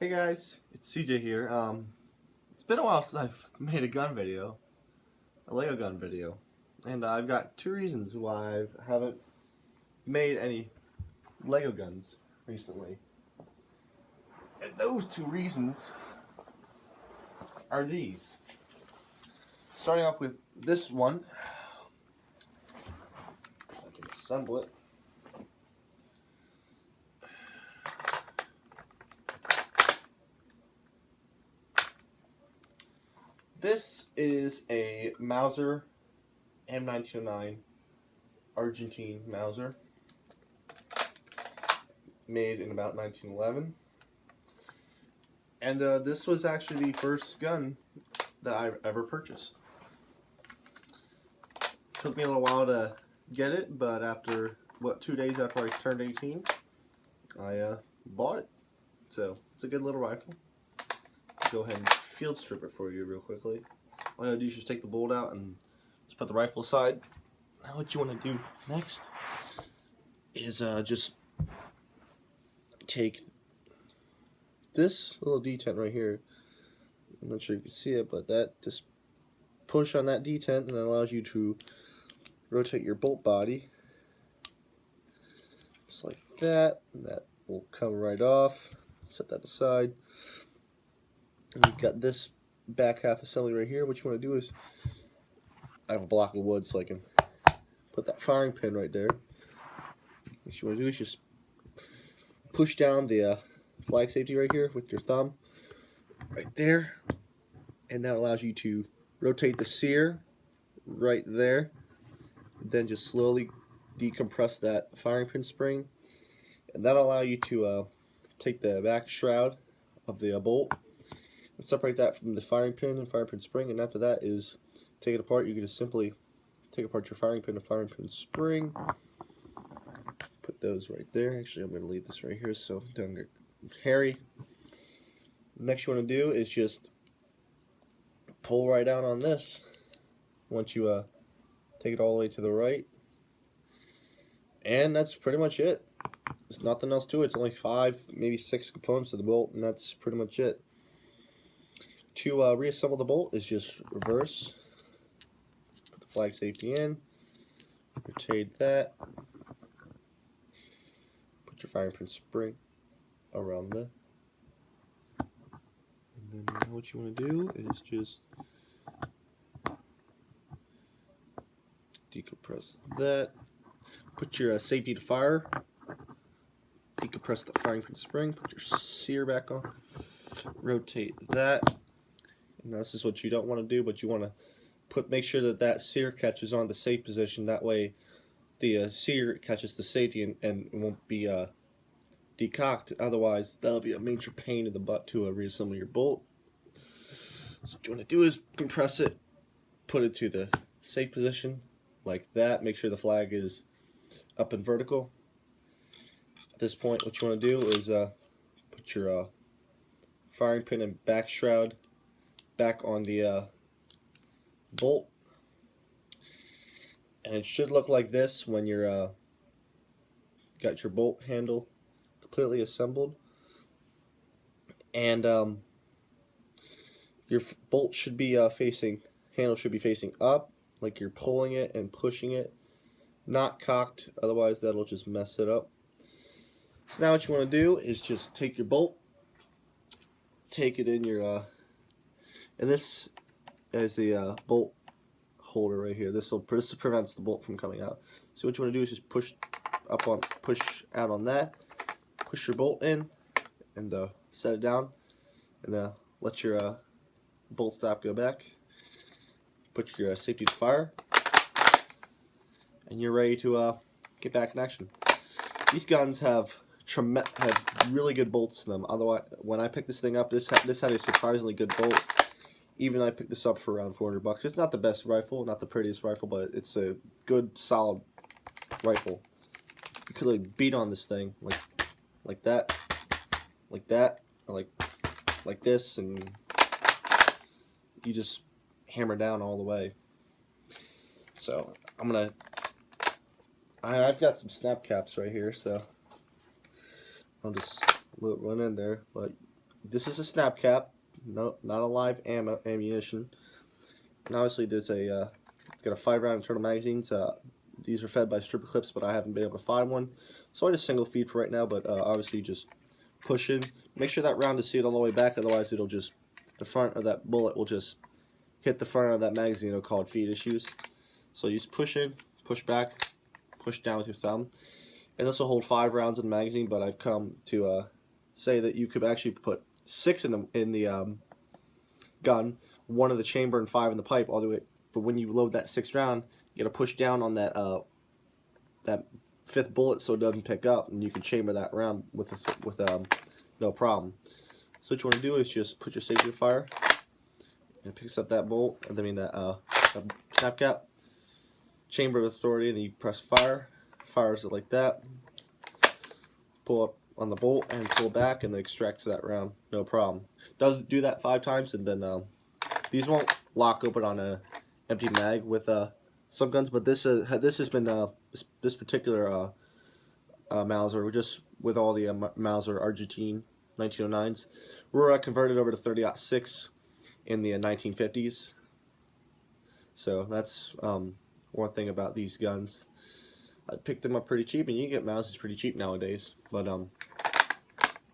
Hey guys, it's CJ here. It's been a while since I've made a gun video, a Lego gun video, and I've got two reasons why I haven't made any Lego guns recently. And those two reasons are these. Starting off with this one, if I can assemble it. This is a Mauser M1909 Argentine Mauser, made in about 1911. And this was actually the first gun that I've ever purchased. Took me a little while to get it, but after, 2 days after I turned 18, I bought it. So, it's a good little rifle. Go ahead and field strip it for you real quickly. All you gotta do is just take the bolt out and just put the rifle aside. Now what you want to do next is just take this little detent right here. I'm not sure you can see it, but that just push on that detent and it allows you to rotate your bolt body just like that, and that will come right off. Set that aside. And you've got this back half assembly right here. What you want to do is, I have a block of wood so I can put that firing pin right there. What you want to do is just push down the flag safety right here with your thumb right there, and that allows you to rotate the sear right there. Then just slowly decompress that firing pin spring, and that'll allow you to take the back shroud of the bolt and separate that from the firing pin and firing pin spring. And after that is take it apart. You can just simply take apart your firing pin and firing pin spring, put those right there. Actually, I'm going to leave this right here so it doesn't get hairy. Next you want to do is just pull right down on this. Once you take it all the way to the right, and that's pretty much it. There's nothing else to it. It's only 5, maybe 6 components of the bolt, and that's pretty much it. To reassemble the bolt is just reverse, put the flag safety in, rotate that, put your firing pin spring around that, and then what you want to do is just decompress that, put your safety to fire, decompress the firing pin spring, put your sear back on, rotate that. Now this is what you don't want to do, but you want to make sure that that sear catches on the safe position. That way the sear catches the safety and won't be decocked. Otherwise that'll be a major pain in the butt to reassemble your bolt. So what you want to do is compress it, put it to the safe position like that. Make sure the flag is up and vertical. At this point what you want to do is put your firing pin and back shroud back on the bolt, and it should look like this when you're got your bolt handle completely assembled, and your bolt should be handle should be facing up, like you're pulling it and pushing it, not cocked, otherwise that'll just mess it up. So now what you want to do is just take your bolt, take it in your and this is the bolt holder right here. This prevents the bolt from coming out. So what you want to do is just push out on that, push your bolt in, and set it down, and let your bolt stop go back. Put your safety to fire, and you're ready to get back in action. These guns have really good bolts to them. Otherwise, when I picked this thing up, this had a surprisingly good bolt. Even I picked this up for around $400. It's not the best rifle, not the prettiest rifle, but it's a good, solid rifle. You could like beat on this thing like that, or like this, and you just hammer down all the way. So I've got some snap caps right here, so I'll just run in there. But this is a snap cap, no, not a live ammunition. And obviously, there's a got a 5-round internal magazines. These are fed by stripper clips, but I haven't been able to find one, so I just single feed for right now. But obviously, just push in. Make sure that round is sealed all the way back, otherwise it'll just, the front of that bullet will just hit the front of that magazine. It'll cause feed issues. So you just push in, push back, push down with your thumb, and this will hold 5 rounds in the magazine. But I've come to say that you could actually put 6 in the gun, 1 in the chamber and 5 in the pipe all the way. But when you load that 6th round, you got to push down on that that 5th bullet so it doesn't pick up, and you can chamber that round with no problem. So what you want to do is just put your safety fire, and it picks up that bolt, and I mean that snap cap, chamber with authority, and then you press fire, fires it like that, pull up on the bolt and pull back, and then extracts that round, no problem. Does do that 5 times, and then these won't lock open on a empty mag with some guns, but this has been this particular Mauser, just with all the Mauser Argentine 1909s, were converted over to 30-06 in the 1950s. So that's one thing about these guns. I picked them up pretty cheap, and you can get Mausers pretty cheap nowadays. But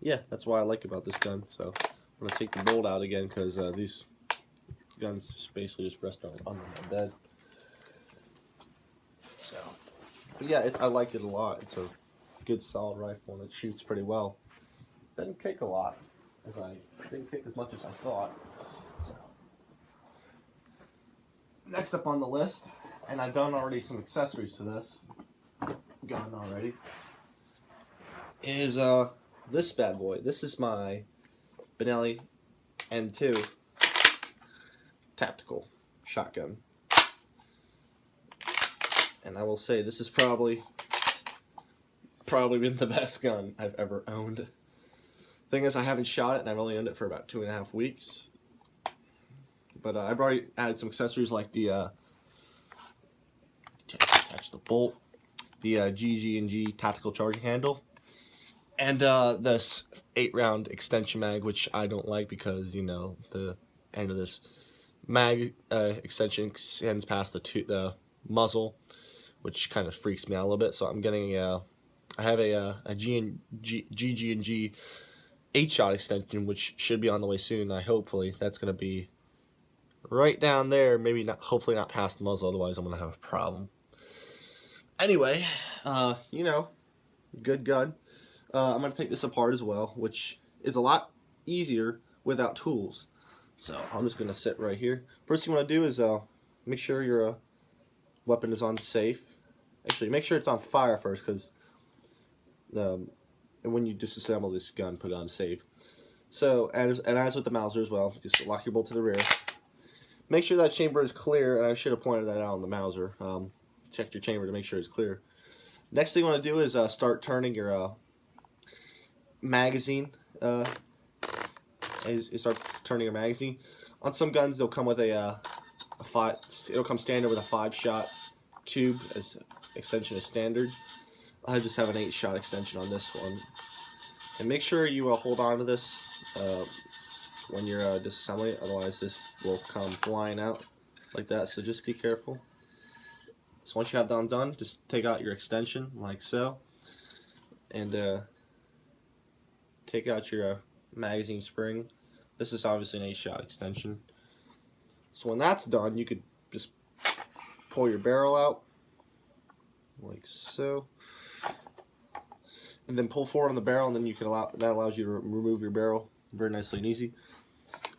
yeah, that's why I like about this gun. So I'm gonna take the bolt out again, because these guns just basically just rest under my bed. So, but yeah, I like it a lot. It's a good solid rifle, and it shoots pretty well. Doesn't kick a lot, didn't kick as much as I thought. So, next up on the list, and I've done already some accessories to this gun already, is this bad boy. This is my Benelli N2 tactical shotgun, and I will say this is probably been the best gun I've ever owned. Thing is, I haven't shot it, and I've only owned it for about 2.5 weeks. But I've already added some accessories like the attach the bolt, the GG&G tactical charging handle, and this 8-round extension mag, which I don't like because, you know, the end of this mag extension extends past the muzzle, which kind of freaks me out a little bit. So I'm getting I have a GG&G 8-shot extension, which should be on the way soon. Hopefully that's going to be right down there, maybe not, hopefully not past the muzzle, otherwise I'm going to have a problem. Anyway, you know, good gun. I'm going to take this apart as well, which is a lot easier without tools. So I'm just going to sit right here. First thing you want to do is make sure your weapon is on safe. Actually, make sure it's on fire first, because and when you disassemble this gun, put it on safe. So, and as with the Mauser as well, just lock your bolt to the rear. Make sure that chamber is clear, and I should have pointed that out on the Mauser. Check your chamber to make sure it's clear. Next thing you want to do is start turning your magazine. Start turning your magazine. On some guns, they'll come with it'll come standard with a 5-shot tube as extension is standard. I just have an 8-shot extension on this one. And make sure you hold on to this when you're disassembling it, otherwise this will come flying out like that, so just be careful. So once you have that done, just take out your extension like so, and take out your magazine spring. This is obviously an 8-shot extension. So when that's done, you could just pull your barrel out like so, and then pull forward on the barrel, and then you can that allows you to remove your barrel very nicely and easy.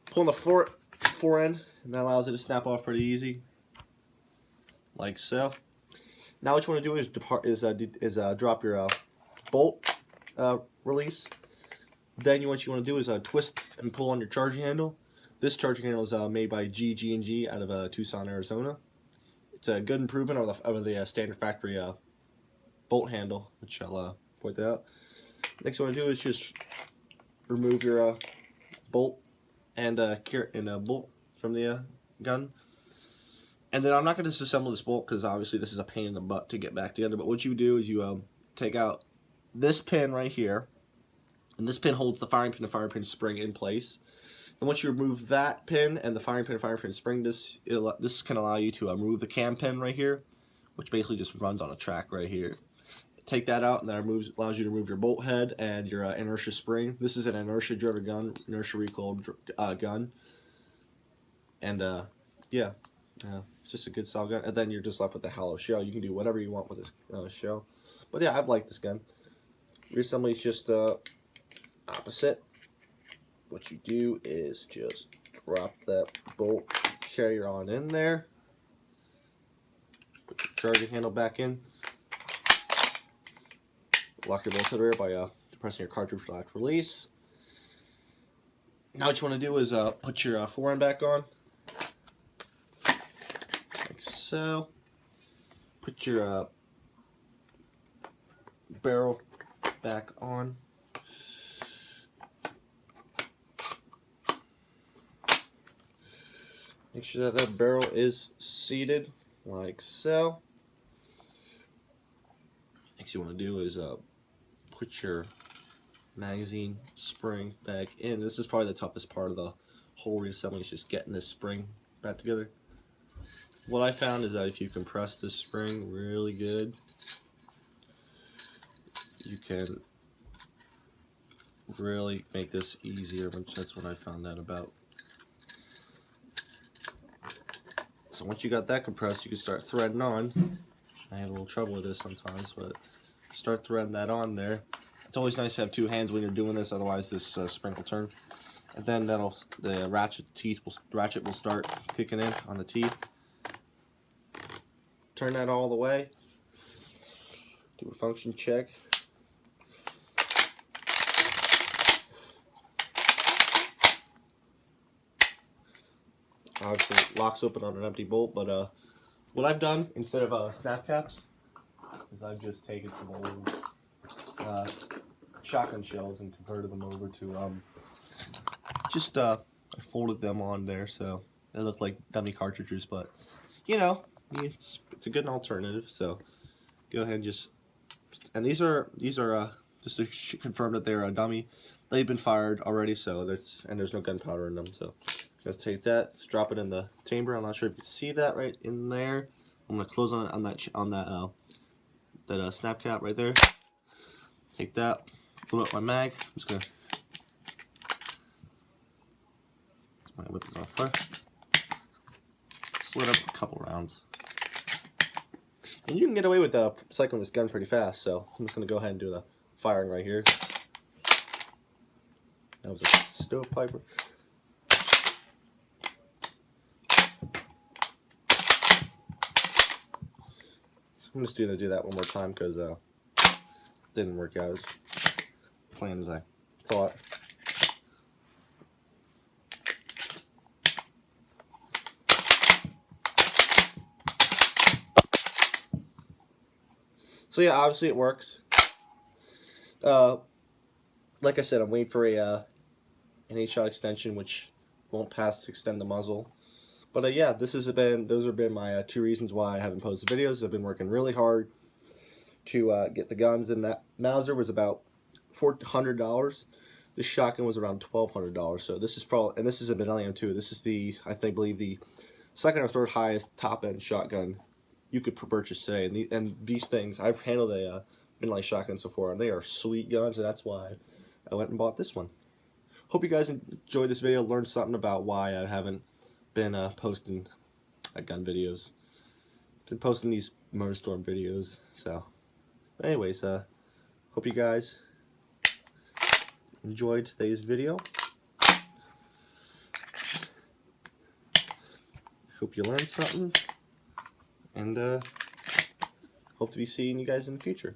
Pull on the fore end, and that allows it to snap off pretty easy, like so. Now what you want to do is drop your bolt release. Then what you want to do is twist and pull on your charging handle. This charging handle is made by GG&G out of Tucson, Arizona. It's a good improvement over the standard factory bolt handle, which I'll point that out. Next thing you want to do is just remove your bolt and bolt from the gun. And then I'm not going to disassemble this bolt because obviously this is a pain in the butt to get back together. But what you do is you take out this pin right here, And this pin holds the firing pin and firing pin spring in place. And once you remove that pin and the firing pin spring, this can allow you to remove the cam pin right here, which basically just runs on a track right here. Take that out, and that allows you to remove your bolt head and your inertia spring. This is an inertia driven gun, inertia recoil gun. And yeah, it's just a good solid gun. And then you're just left with the hollow shell. You can do whatever you want with this shell. But yeah, I've liked this gun. Reassembly is just opposite. What you do is just drop that bolt carrier on in there. Put your charging handle back in. Lock your bolt to the rear by depressing your cartridge latch release. Now what you want to do is put your forend back on. Like so. Put your barrel back on. Make sure that barrel is seated like so. Next you want to do is put your magazine spring back in. This is probably the toughest part of the whole reassembly, is just getting this spring back together. What I found is that if you compress this spring really good, you can really make this easier, which that's what I found out about. So once you got that compressed, you can start threading on. I have a little trouble with this sometimes, but start threading that on there. It's always nice to have two hands when you're doing this, otherwise this spring will turn. And then the ratchet will start kicking in on the teeth. Turn that all the way. Do a function check. Obviously it locks open on an empty bolt, but what I've done instead of snap caps is I've just taken some old shotgun shells and converted them over to I folded them on there so they look like dummy cartridges, but you know, it's a good alternative. So go ahead and and these are just to confirm that they're a dummy. They've been fired already, so there's no gunpowder in them. So just take that, just drop it in the chamber. I'm not sure if you can see that right in there. I'm gonna close on that snap cap right there. Take that, pull up my mag. I'm just gonna my whip is off first. Slit up a couple rounds, and you can get away with cycling this gun pretty fast. So I'm just gonna go ahead and do the firing right here. That was a stovepipe. I'm just going to do that one more time because it didn't work out as planned as I thought. So yeah, obviously it works. Like I said, I'm waiting for an 8-shot extension, which won't pass to extend the muzzle. But yeah, those have been my 2 reasons why I haven't posted videos. I've been working really hard to get the guns, and that Mauser was about $400. This shotgun was around $1,200. So this is and this is a Benelli M2. This is I believe the second or third highest top-end shotgun you could purchase today. And these things, I've handled Benelli shotguns before, and they are sweet guns, and that's why I went and bought this one. Hope you guys enjoyed this video, learned something about why I haven't been posting gun videos. Been posting these MotorStorm videos. So anyways, hope you guys enjoyed today's video. Hope you learned something, and hope to be seeing you guys in the future.